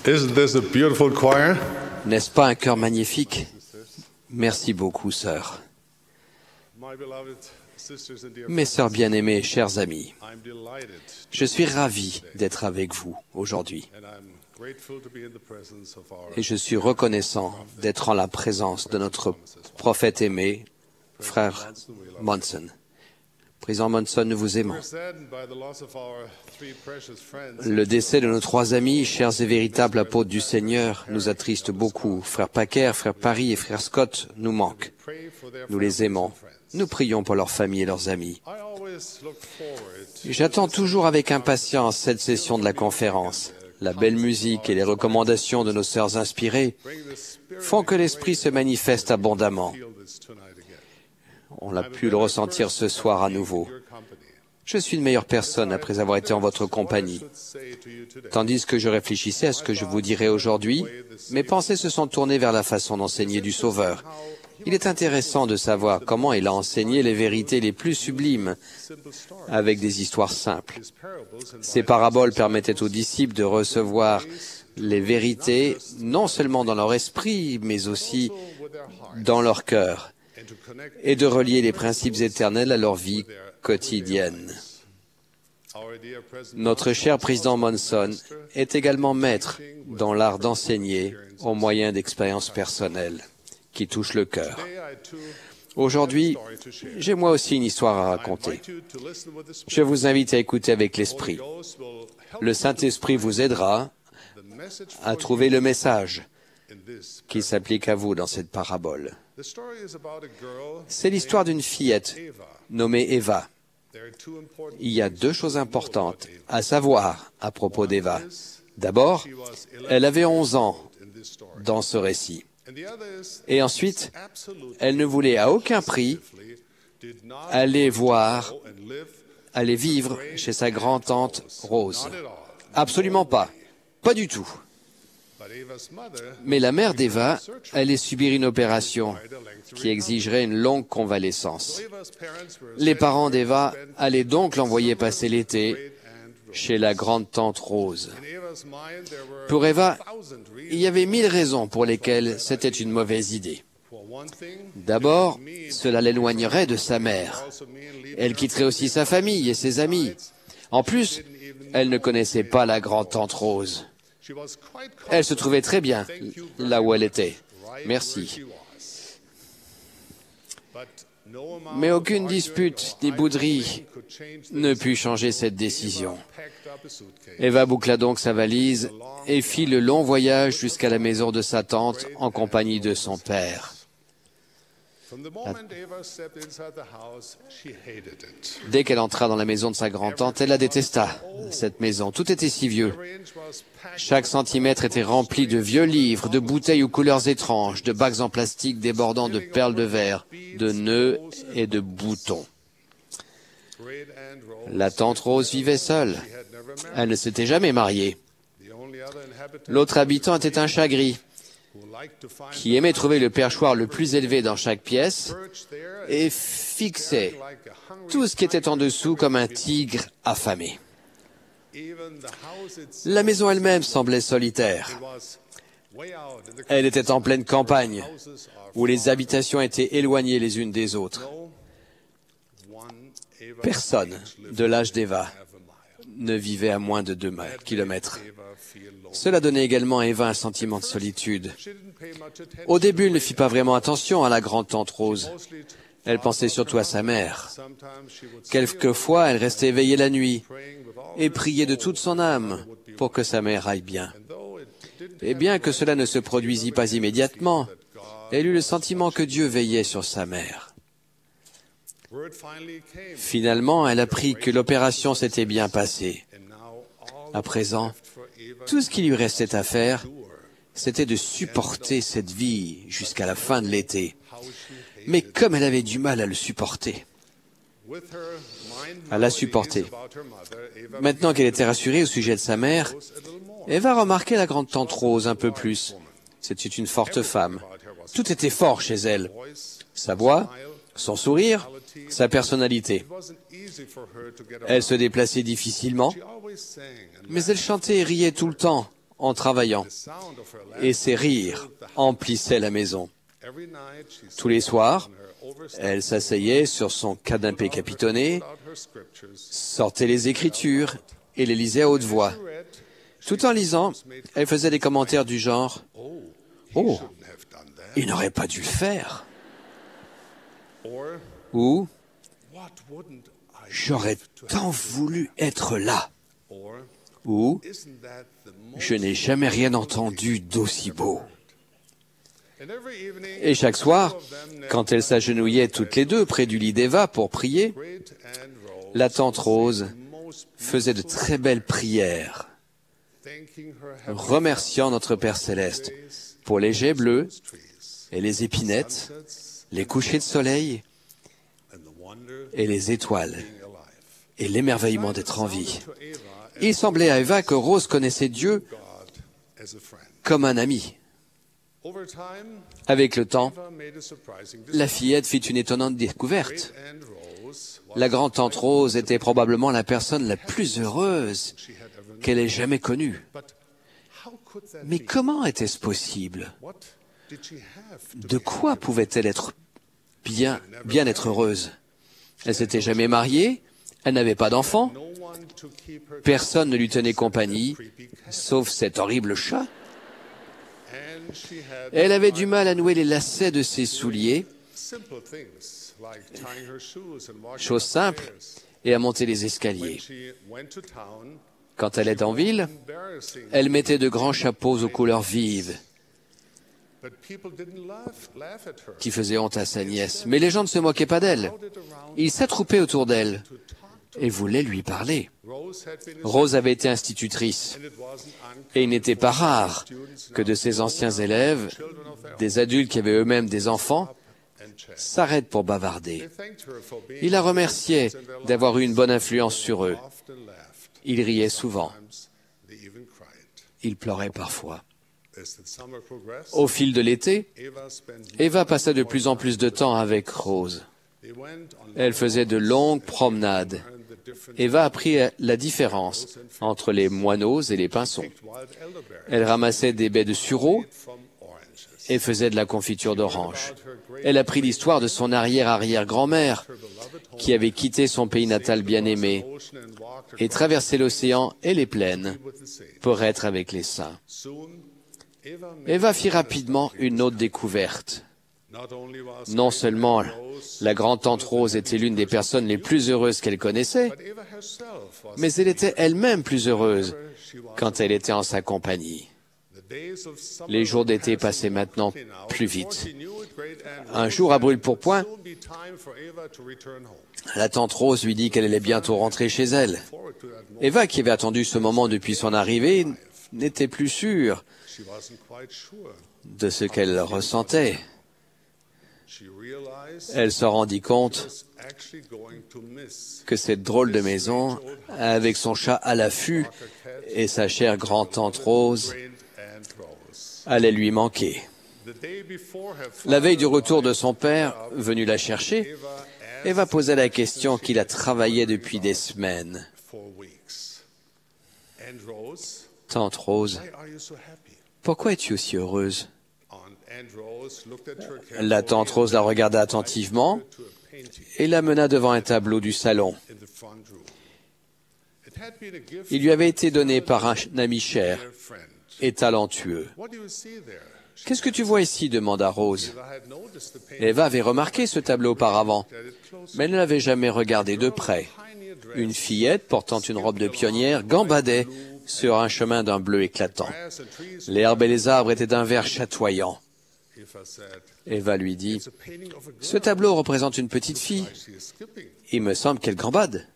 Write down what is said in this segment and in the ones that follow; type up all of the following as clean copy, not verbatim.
Isn't this a beautiful choir? N'est-ce pas un chœur magnifique? Merci beaucoup, sœurs. My beloved sisters and dear Mes sœurs bien-aimées et chers amis, I'm delighted je suis ravi d'être avec vous aujourd'hui and I'm grateful to be in the presence of our et je suis reconnaissant d'être en la présence de notre prophète aimé, frère Monson. Président Monson, nous vous aimons. We're saddened by the loss of our three precious friends. Le décès de nos trois amis, chers et véritables apôtres du Seigneur, nous attriste beaucoup. Frère Packer, frère Paris et frère Scott nous manquent. Pray for their Nous les families aimons. and friends. Nous prions pour leurs familles et leurs amis. I always look forward J'attends toujours avec impatience cette session de la conférence. La belle musique et les recommandations de nos sœurs inspirées bring the spirit font que l'Esprit se manifeste abondamment. feel this tonight again. On a pu le ressentir ce soir à nouveau. Your company. Je suis une meilleure personne après avoir été en votre compagnie. Should say to you today. Tandis que je réfléchissais à ce que je vous dirai aujourd'hui, mes pensées se sont tournées vers la façon d'enseigner du Sauveur. Il est intéressant de savoir comment il a enseigné les vérités les plus sublimes Simple story. avec des histoires simples. His parables Ces paraboles permettaient aux disciples de recevoir les vérités non seulement dans leur esprit, mais aussi with their heart dans leur cœur, and to connect et de relier les principes éternels à leur vie quotidienne. our dear president. Notre cher président Monson est également maître dans l'art d'enseigner au moyen d'expériences personnelles qui touchent le cœur. Today I too Aujourd'hui, story to share. j'ai moi aussi une histoire à raconter. Invite you to listen with the Je Spirit. vous invite à écouter avec Holy l'Esprit. Ghost will help Le Saint-Esprit vous aidera the message à for trouver le message in this. qui s'applique à vous dans cette parabole. The story is about a girl C'est l'histoire d'une fillette Eva. nommée Eva. There are two important Il y a deux choses importantes à savoir à propos d'Eva. is D'abord, she was 11 elle avait 11 ans in this story. dans ce récit. And the other is Et ensuite, absolutely elle ne voulait à aucun prix did not aller voir, go and live aller vivre chez sa grand-tante Rose. not at all. Absolument pas. Pas du tout. But Eva's mother Mais la mère d'Eva allait subir une opération qui exigerait une longue convalescence. Eva's parents were Les parents d'Eva allaient donc l'envoyer passer l'été chez la grande-tante Rose. in Eva's mind there were Pour Eva, 1,000 reasons. il y avait 1000 raisons pour lesquelles c'était une mauvaise idée. For one thing, D'abord, cela l'éloignerait de sa mère. also mean leaving Elle quitterait aussi sa famille et ses amis. En plus, elle ne connaissait pas la grande-tante Rose. she was quite Elle se trouvait très bien Thank you very là où elle était. right where Merci. she was. But no amount Mais of aucune arguing dispute or ni bouderie eye-rolling could change the ne put changer cette décision. packed up a suitcase. Eva boucla donc sa valise et fit le long voyage jusqu'à la maison de sa tante en compagnie de son père. From the moment Eva stepped inside the house, she hated it. Dès qu'elle entra dans la maison de sa grand-tante, elle la détesta, cette maison. Tout était si vieux. Every inch was packed. Chaque centimètre était rempli de vieux livres, de bouteilles aux couleurs étranges, de bacs en plastique débordant de perles de verre, de nœuds et de boutons. Great Aunt Rose La tante Rose vivait seule. had never married. Elle ne s'était jamais mariée. The only other inhabitant L'autre habitant était un Chagris, who liked to find qui aimait trouver le perchoir le plus élevé dans chaque pièce perch there et fixait like a hungry tout ce qui était en dessous comme un tigre affamé. even the house itself La maison elle-même semblait solitaire. was way out in the Elle était en pleine campagne, houses are où les habitations étaient éloignées les unes des autres. one Eva Personne de l'âge d'Eva half a mile. ne vivait à moins de 2 kilomètres. Eva feel lonely. Cela donnait également à Eva un sentiment de solitude. She didn't pay much attention. Au début, elle ne fit pas vraiment attention à la grande-tante Rose. Mostly Elle pensait surtout à sa mère. sometimes she would Quelquefois, elle restait éveillée la nuit praying with all et priait de toute son âme pour que sa mère aille bien. though it didn't Et bien que cela ne se produisit pas immédiatement, elle eut le sentiment que Dieu veillait sur sa mère. word finally came Finalement, elle apprit que l'opération s'était bien passée. and now all À présent, left for Eva tout ce qui lui restait à faire, c'était de supporter cette vie jusqu'à la fin de l'été. how she hated Mais comme elle avait du mal à le supporter, with her mind à la supporter. about her mother Eva Maintenant qu'elle était rassurée au sujet de sa mère, was a little more Eva remarquait la grande-tante Rose un peu plus. C'était une forte femme. Tout était fort chez elle. voice Sa voix, son sourire, sa personnalité. it wasn't easy for her to get Elle se déplaçait difficilement, she always sang and mais elle chantait et riait tout le temps, en travaillant, et ses rires emplissaient la maison. Tous les soirs, elle s'asseyait sur son canapé capitonné, sortait les Écritures et les lisait à haute voix. Tout en lisant, elle faisait des commentaires du genre « Oh, il n'aurait pas dû le faire » ou « J'aurais tant voulu être là » ou « Je n'ai jamais rien entendu d'aussi beau ». Et chaque soir, quand elles s'agenouillaient toutes les deux près du lit d'Eva pour prier, la tante Rose faisait de très belles prières, remerciant notre Père Céleste pour les jets bleus et les épinettes, les couchers de soleil et les étoiles et l'émerveillement d'être en vie. Il semblait à Eva que Rose connaissait Dieu comme un ami. Avec le temps, la fillette fit une étonnante découverte. La grande-tante Rose était probablement la personne la plus heureuse qu'elle ait jamais connue. Mais comment était-ce possible? De quoi pouvait-elle être bien être heureuse? Elle s'était jamais mariée, elle n'avait pas d'enfant, personne ne lui tenait compagnie, sauf cet horrible chat. Elle avait du mal à nouer les lacets de ses souliers, chose simple, et à monter les escaliers. Quand elle était en ville, elle mettait de grands chapeaux aux couleurs vives, qui faisaient honte à sa nièce. Mais les gens ne se moquaient pas d'elle. Ils s'attroupaient autour d'elle et voulaient lui parler. Rose avait été institutrice, et il n'était pas rare que de ses anciens élèves, des adultes qui avaient eux-mêmes des enfants, s'arrêtent pour bavarder. Il la remerciait d'avoir eu une bonne influence sur eux. Il riait souvent. Il pleurait parfois. Au fil de l'été, Eva passa de plus en plus de temps avec Rose. Elle faisait de longues promenades. Eva apprit la différence entre les moineaux et les pinsons. Elle ramassait des baies de sureau et faisait de la confiture d'orange. Elle apprit l'histoire de son arrière-arrière-grand-mère qui avait quitté son pays natal bien-aimé et traversé l'océan et les plaines pour être avec les saints. Eva fit rapidement une autre découverte. Non seulement la grande-tante Rose était l'une des personnes les plus heureuses qu'elle connaissait, mais elle était elle-même plus heureuse quand elle était en sa compagnie. Les jours d'été passaient maintenant plus vite. Un jour, à brûle-pourpoint, la tante Rose lui dit qu'elle allait bientôt rentrer chez elle. Eva, qui avait attendu ce moment depuis son arrivée, n'était plus sûre de ce qu'elle ressentait. Elle se rendit compte que cette drôle de maison, avec son chat à l'affût et sa chère grand-tante Rose, allait lui manquer. La veille du retour de son père, venu la chercher, Eva posait la question qui la travaillait depuis des semaines. « Tante Rose, pourquoi es-tu aussi heureuse ?» La tante Rose la regarda attentivement et la mena devant un tableau du salon. Il lui avait été donné par un ami cher et talentueux. « Qu'est-ce que tu vois ici ?» demanda Rose. Eva avait remarqué ce tableau auparavant, mais elle ne l'avait jamais regardé de près. Une fillette portant une robe de pionnière gambadait sur un chemin d'un bleu éclatant. L'herbe et les arbres étaient d'un vert chatoyant. Eva lui dit, « Ce tableau représente une petite fille. Il me semble qu'elle gambade. »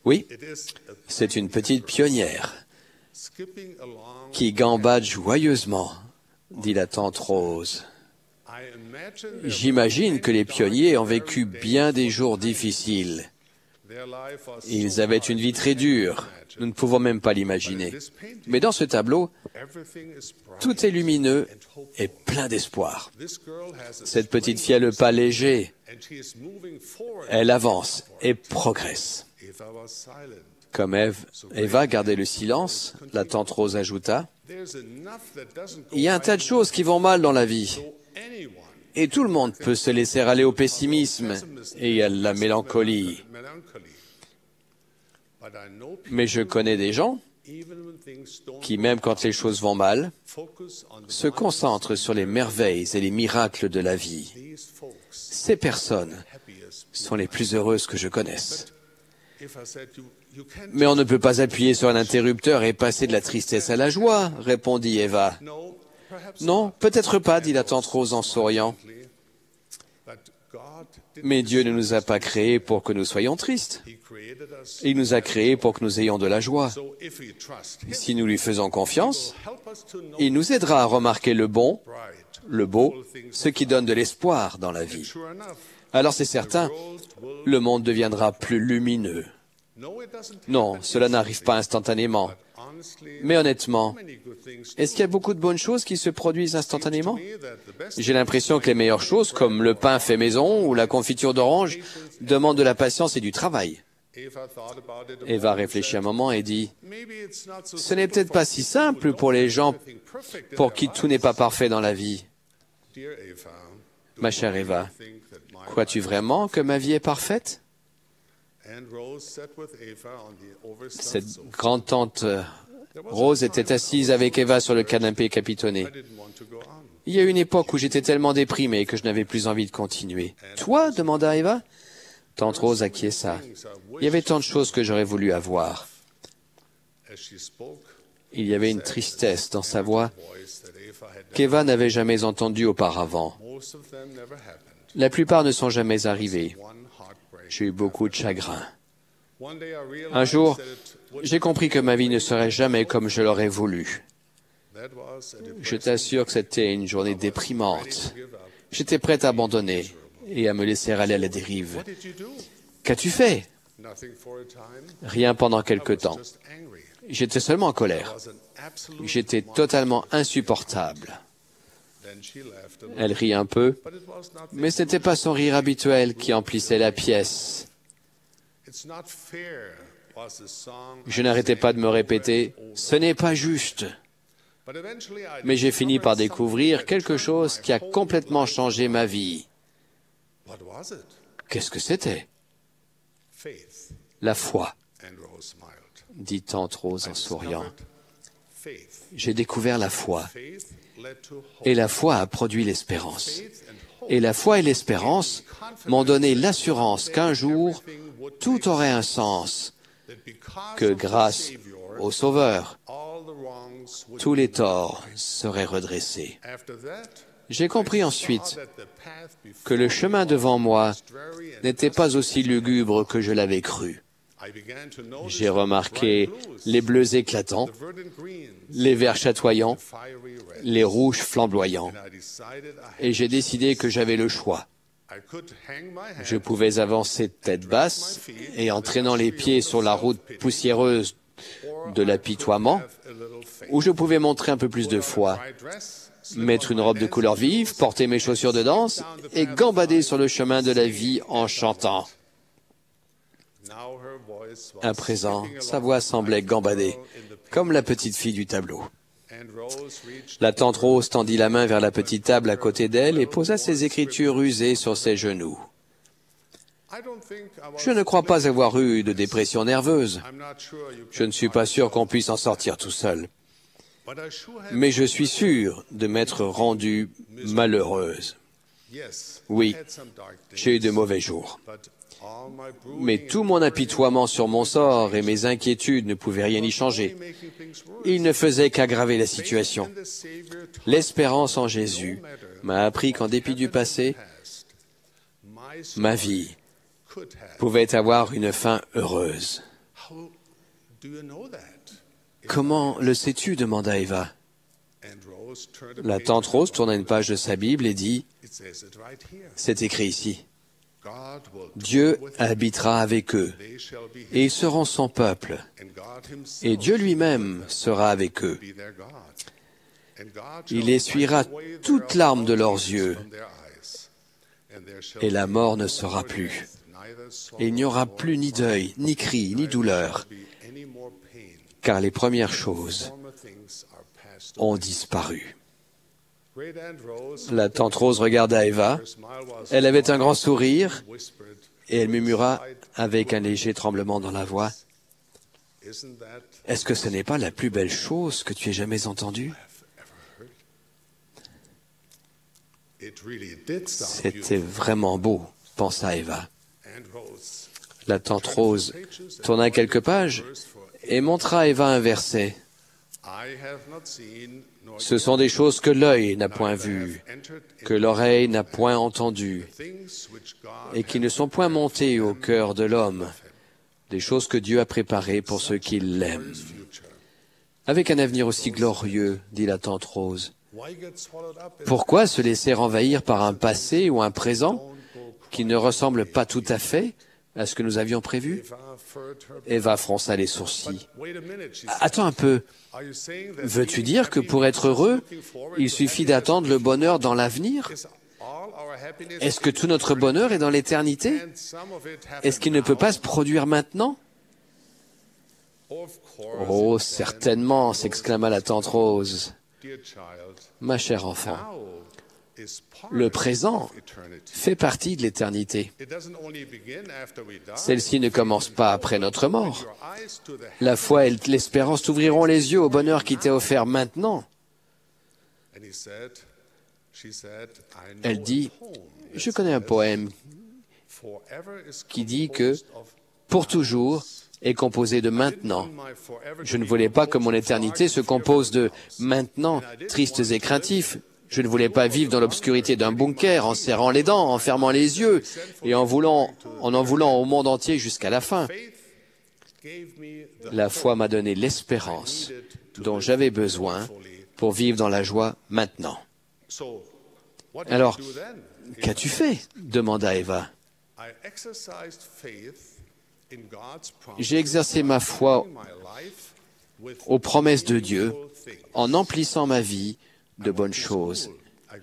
« Oui, c'est une petite pionnière qui gambade joyeusement, » dit la tante Rose. « J'imagine que les pionniers ont vécu bien des jours difficiles. Ils avaient une vie très dure. Nous ne pouvons même pas l'imaginer. Mais dans ce tableau, tout est lumineux et plein d'espoir. Cette petite fille a le pas léger. Elle avance et progresse. » Comme Eva gardait le silence, la tante Rose ajouta, « Il y a un tas de choses qui vont mal dans la vie. Et tout le monde peut se laisser aller au pessimisme et à la mélancolie. Mais je connais des gens qui, même quand les choses vont mal, se concentrent sur les merveilles et les miracles de la vie. Ces personnes sont les plus heureuses que je connaisse. Mais on ne peut pas appuyer sur un interrupteur et passer de la tristesse à la joie, répondit Eva. Non, peut-être pas, dit la tante Rose en souriant. Mais Dieu ne nous a pas créés pour que nous soyons tristes. Il nous a créés pour que nous ayons de la joie. Si nous lui faisons confiance, il nous aidera à remarquer le bon, le beau, ce qui donne de l'espoir dans la vie. Alors c'est certain, le monde deviendra plus lumineux. Non, cela n'arrive pas instantanément. Mais honnêtement, est-ce qu'il y a beaucoup de bonnes choses qui se produisent instantanément? J'ai l'impression que les meilleures choses, comme le pain fait maison ou la confiture d'orange, demandent de la patience et du travail. Eva réfléchit un moment et dit, « Ce n'est peut-être pas si simple pour les gens pour qui tout n'est pas parfait dans la vie. » Ma chère Eva, crois-tu vraiment que ma vie est parfaite? Cette grande-tante Rose était assise avec Eva sur le canapé capitonné. Il y a eu une époque où j'étais tellement déprimé que je n'avais plus envie de continuer. « Toi ?» demanda Eva. Tante Rose acquiesça. Il y avait tant de choses que j'aurais voulu avoir. Il y avait une tristesse dans sa voix qu'Eva n'avait jamais entendue auparavant. La plupart ne sont jamais arrivés. J'ai eu beaucoup de chagrin. Un jour, j'ai compris que ma vie ne serait jamais comme je l'aurais voulu. Je t'assure que c'était une journée déprimante. J'étais prêt à abandonner et à me laisser aller à la dérive. Qu'as-tu fait? Rien pendant quelque temps. J'étais seulement en colère. J'étais totalement insupportable. Elle rit un peu, mais ce n'était pas son rire habituel qui emplissait la pièce. Je n'arrêtais pas de me répéter, « Ce n'est pas juste !» Mais j'ai fini par découvrir quelque chose qui a complètement changé ma vie. Qu'est-ce que c'était? La foi, dit tante Rose en souriant. J'ai découvert la foi. Et la foi a produit l'espérance. Et la foi et l'espérance m'ont donné l'assurance qu'un jour, tout aurait un sens, que grâce au Sauveur, tous les torts seraient redressés. J'ai compris ensuite que le chemin devant moi n'était pas aussi lugubre que je l'avais cru. J'ai remarqué les bleus éclatants, les verts chatoyants, les rouges flamboyants, et j'ai décidé que j'avais le choix. Je pouvais avancer tête basse et en traînant les pieds sur la route poussiéreuse de l'apitoiement, ou je pouvais montrer un peu plus de foi, mettre une robe de couleur vive, porter mes chaussures de danse et gambader sur le chemin de la vie en chantant. À présent, sa voix semblait gambader, comme la petite fille du tableau. La tante Rose tendit la main vers la petite table à côté d'elle et posa ses écritures usées sur ses genoux. Je ne crois pas avoir eu de dépression nerveuse. Je ne suis pas sûr qu'on puisse en sortir tout seul. Mais je suis sûr de m'être rendue malheureuse. Oui, j'ai eu de mauvais jours. Mais tout mon apitoiement sur mon sort et mes inquiétudes ne pouvaient rien y changer. Ils ne faisaient qu'aggraver la situation. L'espérance en Jésus m'a appris qu'en dépit du passé, ma vie pouvait avoir une fin heureuse. Comment le sais-tu? demanda Eva. La tante Rose tourna une page de sa Bible et dit, « C'est écrit ici. Dieu habitera avec eux, et ils seront son peuple, et Dieu lui-même sera avec eux. Il essuiera toute larme de leurs yeux, et la mort ne sera plus. et il n'y aura plus ni deuil, ni cri, ni douleur, car les premières choses ont disparu. La tante Rose regarda Eva. Elle avait un grand sourire et elle murmura avec un léger tremblement dans la voix, « Est-ce que ce n'est pas la plus belle chose que tu aies jamais entendue ?» C'était vraiment beau, pensa Eva. La tante Rose tourna quelques pages et montra à Eva un verset. « Ce sont des choses que l'œil n'a point vues, que l'oreille n'a point entendues, et qui ne sont point montées au cœur de l'homme, des choses que Dieu a préparées pour ceux qui l'aiment. » Avec un avenir aussi glorieux, dit la tante Rose, pourquoi se laisser envahir par un passé ou un présent qui ne ressemble pas tout à fait à ce que nous avions prévu? Eva fronça les sourcils. Attends un peu. Veux-tu dire que pour être heureux, il suffit d'attendre le bonheur dans l'avenir? Est-ce que tout notre bonheur est dans l'éternité? Est-ce qu'il ne peut pas se produire maintenant? Oh, certainement, s'exclama la tante Rose. Ma chère enfant, le présent fait partie de l'éternité. Celle-ci ne commence pas après notre mort. La foi et l'espérance t'ouvriront les yeux au bonheur qui t'est offert maintenant. Elle dit, je connais un poème qui dit que « pour toujours » est composé de maintenant. Je ne voulais pas que mon éternité se compose de maintenant, tristes et craintifs. Je ne voulais pas vivre dans l'obscurité d'un bunker, en serrant les dents, en fermant les yeux, et en en voulant au monde entier jusqu'à la fin. La foi m'a donné l'espérance dont j'avais besoin pour vivre dans la joie maintenant. Alors, qu'as-tu fait? Demanda Eva. J'ai exercé ma foi aux promesses de Dieu en emplissant ma vie de bonnes choses.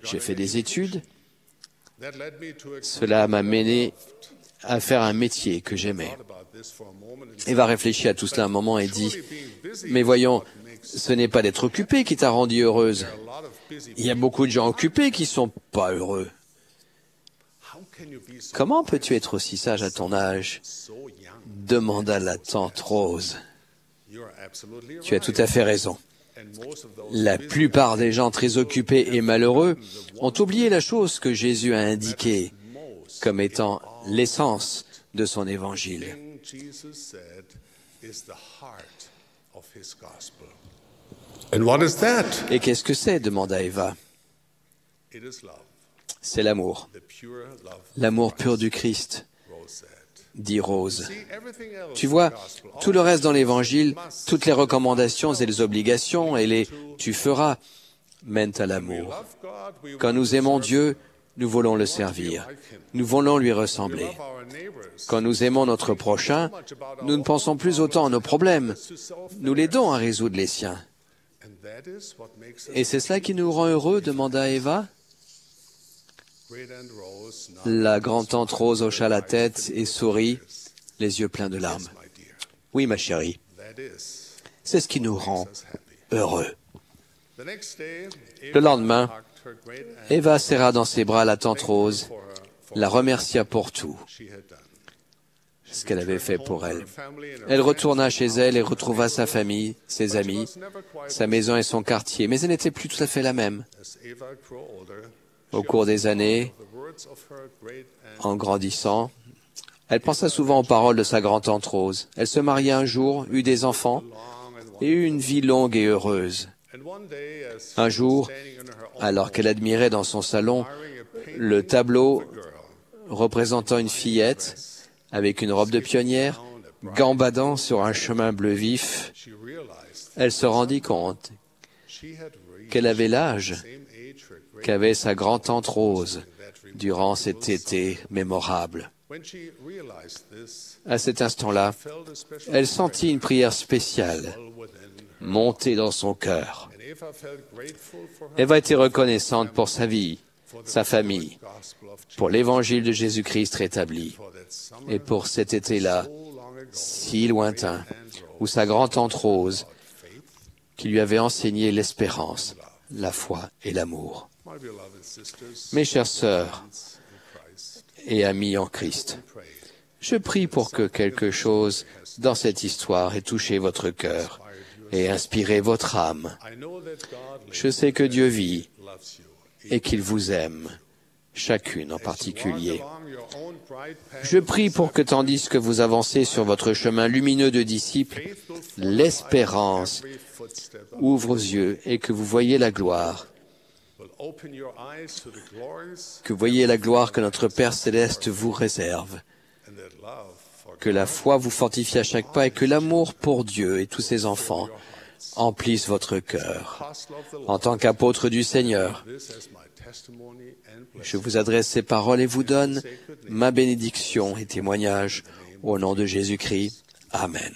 J'ai fait des études. Cela m'a mené à faire un métier que j'aimais. Eva réfléchit à tout cela un moment et dit, « Mais voyons, ce n'est pas d'être occupé qui t'a rendue heureuse. Il y a beaucoup de gens occupés qui ne sont pas heureux. Comment peux-tu être aussi sage à ton âge ?» demanda la tante Rose. « Tu as tout à fait raison. La plupart des gens très occupés et malheureux ont oublié la chose que Jésus a indiquée comme étant l'essence de son évangile. » Et qu'est-ce que c'est? Demanda Eva. C'est l'amour. L'amour pur du Christ, dit Rose. Tu vois, tout le reste dans l'Évangile, toutes les recommandations et les obligations et les « tu feras » mènent à l'amour. Quand nous aimons Dieu, nous voulons le servir. Nous voulons lui ressembler. Quand nous aimons notre prochain, nous ne pensons plus autant à nos problèmes. Nous l'aidons à résoudre les siens. Et c'est cela qui nous rend heureux, demanda Eva. La grand-tante Rose hocha la tête et sourit, les yeux pleins de larmes. Oui, ma chérie, c'est ce qui nous rend heureux. Le lendemain, Eva serra dans ses bras la tante Rose, la remercia pour tout ce qu'elle avait fait pour elle. Elle retourna chez elle et retrouva sa famille, ses amis, sa maison et son quartier, mais elle n'était plus tout à fait la même. Au cours des années, en grandissant, elle pensa souvent aux paroles de sa grand-tante Rose. Elle se maria un jour, eut des enfants et eut une vie longue et heureuse. Un jour, alors qu'elle admirait dans son salon le tableau représentant une fillette avec une robe de pionnière, gambadant sur un chemin bleu vif, elle se rendit compte qu'elle avait l'âge qu'avait sa grand-tante Rose durant cet été mémorable. À cet instant-là, elle sentit une prière spéciale monter dans son cœur. Eva était reconnaissante pour sa vie, sa famille, pour l'évangile de Jésus-Christ rétabli, et pour cet été-là, si lointain, où sa grand-tante Rose, qui lui avait enseigné l'espérance, la foi et l'amour. Mes chères sœurs et amis en Christ, je prie pour que quelque chose dans cette histoire ait touché votre cœur et inspiré votre âme. Je sais que Dieu vit et qu'il vous aime, chacune en particulier. Je prie pour que tandis que vous avancez sur votre chemin lumineux de disciples, l'espérance ouvre aux yeux et que vous voyez la gloire. Que vous voyez la gloire que notre Père Céleste vous réserve. Que la foi vous fortifie à chaque pas et que l'amour pour Dieu et tous ses enfants emplisse votre cœur. En tant qu'apôtre du Seigneur, je vous adresse ces paroles et vous donne ma bénédiction et témoignage au nom de Jésus-Christ. Amen.